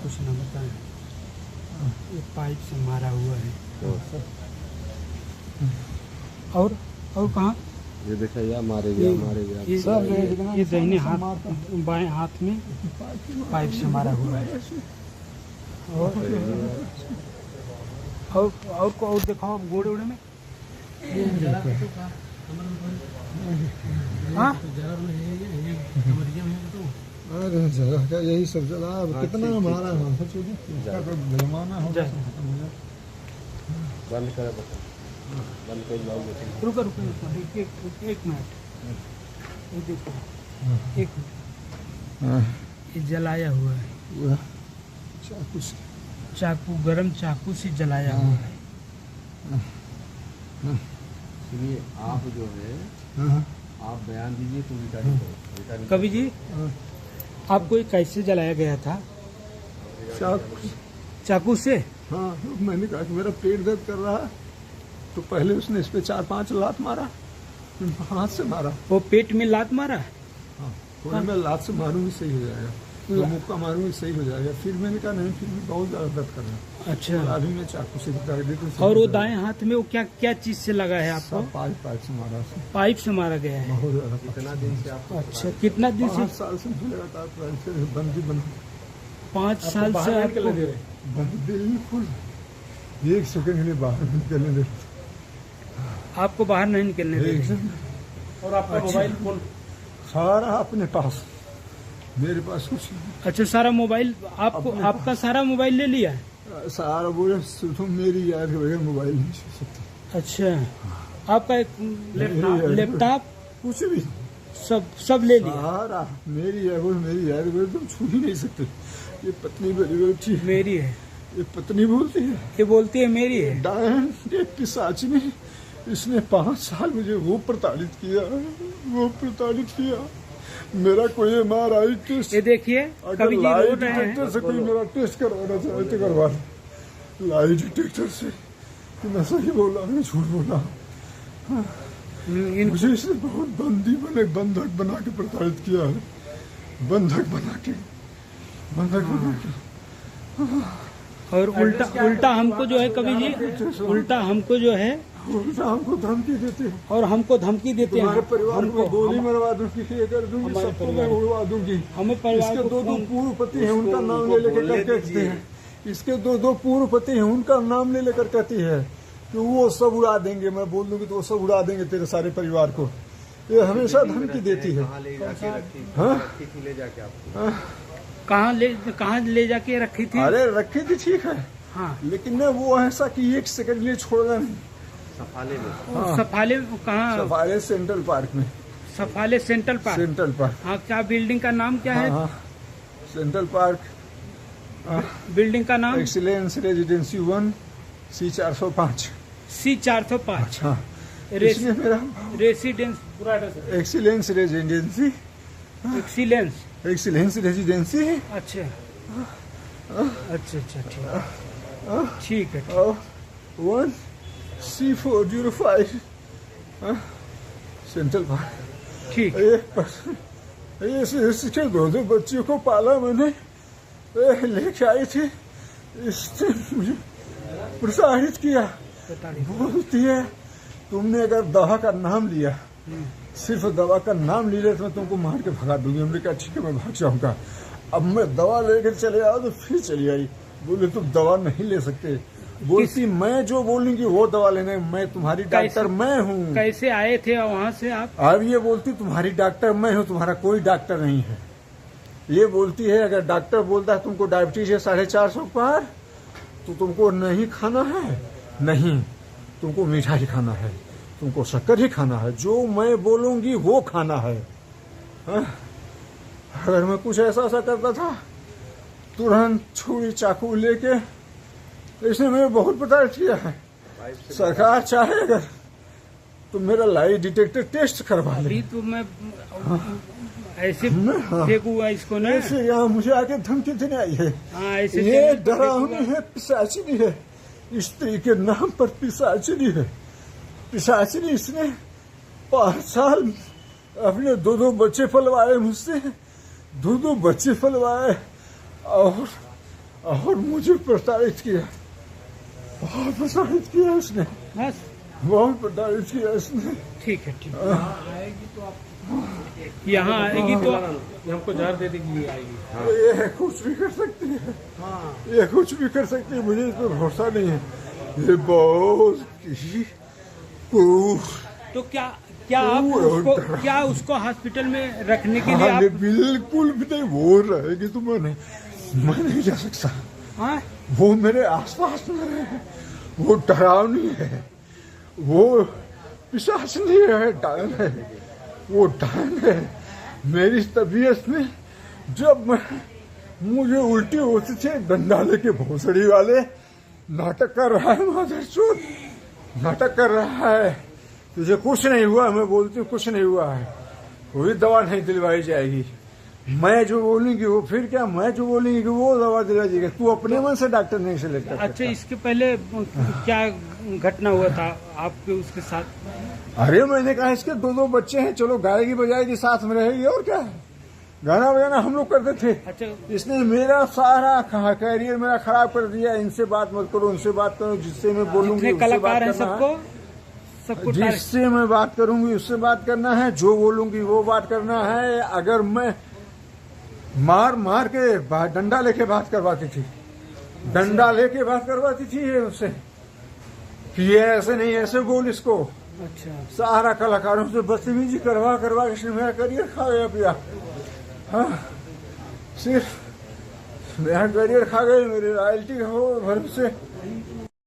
कुछ ना बताएं। ये पाइप से मारा हुआ है। और कहाँ? ये देखिए मारे गया ये दाहिने हाथ बाएं हाथ में पाइप से मारा हुआ है। और दिखाओ गोड़े ओड़े में। हाँ अरे जगह क्या यही सब चला। कितना मारा है जुर्माना हो। बंद कर रुको एक मिनट। ये देखो एक ये जलाया हुआ है। चाकू गरम चाकू से जलाया हुआ है। सुनिए आप जो है आप बयान दीजिए तो रिटर्न कवि जी आपको ये कैसे जलाया गया था? चाकू से? हाँ मैंने कहा कि मेरा पेट दर्द कर रहा है तो पहले उसने इस पे 4-5 लात मारा, फिर हाथ से मारा। वो पेट में लात मारा? हाँ थोड़ा मैं लात से मारूंगी सही हो जाएगा, तो मुक्का मारूंगी सही हो जाएगा। फिर मैंने कहा नहीं फिर भी बहुत ज्यादा दर्द कर रहा है। अच्छा अभी मैं चाकू से कर देती हूँ। और वो दाएं हाथ में वो क्या चीज से लगा है आपको? पाइप से मारा। पाइप से मारा गया है। बहुत ज्यादा। कितना दिन से आपको? अच्छा कितना दिन से? 5 साल से लगातार बंदी 5 साल से आपको बिल्कुल 1 सेकंड के लिए बाहर निकलने दे। आपको बाहर नहीं निकलने देते? और आपका मोबाइल फोन सारा अपने पास, मेरे पास कुछ नहीं। अच्छा सारा मोबाइल आपको आपका सारा मोबाइल ले लिया है? सारा बोले तुम मेरी यार के बगैर मोबाइल नहीं छू सकते। अच्छा आपका एक लैपटॉप कुछ भी सब ले लिया? सारा मेरी यार बोले मेरी यार के बगैर तुम छू ही नहीं सकते। ये पत्नी बड़ी बैठी मेरी है। ये पत्नी बोलती है, ये बोलती है मेरी है। डायन ये पिशाचिनी, इसने 5 साल मुझे वो प्रताड़ित किया। मेरा कोई MRI टेस्ट, ये देखिए कवि जी रो रहे डिटेक्टर हैं। से कोई मेरा टेस्ट करवाना चाहे तो करवा लो। लाई डिटेक्टर से कि मैं सही बोला मैं झूठ बोला। मुझे इसने बहुत बंधक बना के प्रताड़ित किया है। बंधक बना के और उल्टा हमको जो है कवि जी उल्टा हमको जो है हमको धमकी देते हैं। और हमको धमकी देते हैं। हमारे परिवार को गोली मरवा दूंगी, ये कर दूंगी, सबको मैं उड़वा दूंगी। हमें परिवार इसके को 2 पूर्व पति हैं उनका नाम ले लेकर कहती है। इसके 2 पूर्व पति हैं उनका नाम ले लेकर कहती है कि वो सब उड़ा देंगे। मैं बोल दूंगी तो वो सब उड़ा देंगे तेरे सारे परिवार को। ये हमेशा धमकी देती है। कहाँ ले जाके रखी थी? अरे रखी थी ठीक है हाँ लेकिन न वो ऐसा कि 1 सेकंड के लिए छोड़ना नहीं। सफाले में सफाले कहाँ? सफाले सेंट्रल पार्क में। सफाले सेंट्रल पार्क। हाँ क्या बिल्डिंग का नाम क्या है? सेंट्रल पार्क बिल्डिंग का नाम? Excellence residency 1 C405। C405 हाँ मेरा residence excellence residency excellence residency है। अच्छा ठीक है। 1 C405 सेंट्रल पार्क। ठीक इसके 2 बच्चियों को पाला मैंने। लेके आई थी, इसने मुझे प्रसारित किया। बोलती है तुमने अगर दवा का नाम लिया, सिर्फ दवा का नाम ले लिया तो मैं तुमको मार के भगा दूंगी। हमने कहा ठीक है मैं भाग जाऊंगा। अब मैं दवा लेकर चले आओ तो फिर चली आई। बोले तुम दवा नहीं ले सकते। बोलती मैं जो बोलूंगी वो दवा लेना। मैं तुम्हारी डॉक्टर मैं हूँ। कैसे आए थे वहाँ से आप? अब ये बोलती तुम्हारी डॉक्टर मैं हूँ, तुम्हारा कोई डॉक्टर नहीं है। ये बोलती है अगर डॉक्टर बोलता है तुमको डायबिटीज है 450 पार तो तुमको नहीं खाना है, नहीं तुमको मीठा ही खाना है, तुमको शक्कर ही खाना है, जो मैं बोलूंगी वो खाना है। अगर मैं कुछ ऐसा करता था तुरंत छुरी चाकू लेके इसने मेरे बहुत प्रताड़ित किया है। सरकार चाहे अगर तो मेरा लाई डिटेक्टर टेस्ट करवा ले। तो मैं ऐसे फेंकूंगा इसको ना। ऐसे यहाँ मुझे आके धमकी देने आई है। ऐसे ये डरावनी है, पिशाचिनी है। स्त्री के नाम पर पिशाचिनी है। पिशाचिनी इसने 5 साल अपने 2 बच्चे पलवाए मुझसे, 2 बच्चे पलवाए और मुझे प्रताड़ित किया, बहुत प्रताड़ित किया उसने, बस बहुत प्रताड़ित किया उसने। ठीक है, ठीक है। यहाँ आएगी तो हमको जार दे देगी, ये आएगी। ये कुछ भी कर सकती है, ये कुछ भी कर सकती है, मुझे इस पर भरोसा नहीं है। ये बहुत ही तो क्या आप उसको हॉस्पिटल में रखने के लिए आप बिल्कुल भी नहीं, वो रहेगी तो मैं नहीं जा सकता। हाँ? वो मेरे आसपास में रहे, वो डरावनी है, वो पिशाच नहीं है, डायन है, वो डायन है। मेरी तबीयत में जब मुझे उल्टी होती थी, डंडा लेके भोसड़ी वाले नाटक कर रहा है, मादरचोद नाटक कर रहा है, तुझे कुछ नहीं हुआ, मैं बोलती हूँ कुछ नहीं हुआ है, कोई दवा नहीं दिलवाई जाएगी, मैं जो बोलूंगी वो, फिर क्या, मैं जो बोलूंगी कि वो दवा दिलाई जाएगी, तू अपने मन से डॉक्टर नहीं सिलेक्ट कर। अच्छा, इसके पहले क्या घटना हुआ था आपके उसके साथ? अरे मैंने कहा इसके दो बच्चे हैं, चलो गाएगी बजाएगी साथ में रहेगी, और क्या है, गाना बजाना हम लोग करते थे। अच्छा, इसने मेरा सारा कैरियर मेरा खराब कर दिया। इनसे बात मत करो, उनसे बात करो, जिससे मैं बोलूंगी कलाकार है सबको जिससे मैं बात करूंगी उससे बात करना है, जो बोलूंगी वो बात करना है। अगर मैं मार के डंडा लेके बात करवाती थी, डंडा लेके बात करवाती थी ये उससे कि ये ऐसे नहीं, ऐसे बोल इसको। अच्छा, सारा कलाकारों से बदतमीजी करवा इसने मेरा करियर खा गया पिया। हाँ, सिर्फ मेरा करियर खा गए, मेरे रॉयल्टी हो भरोसे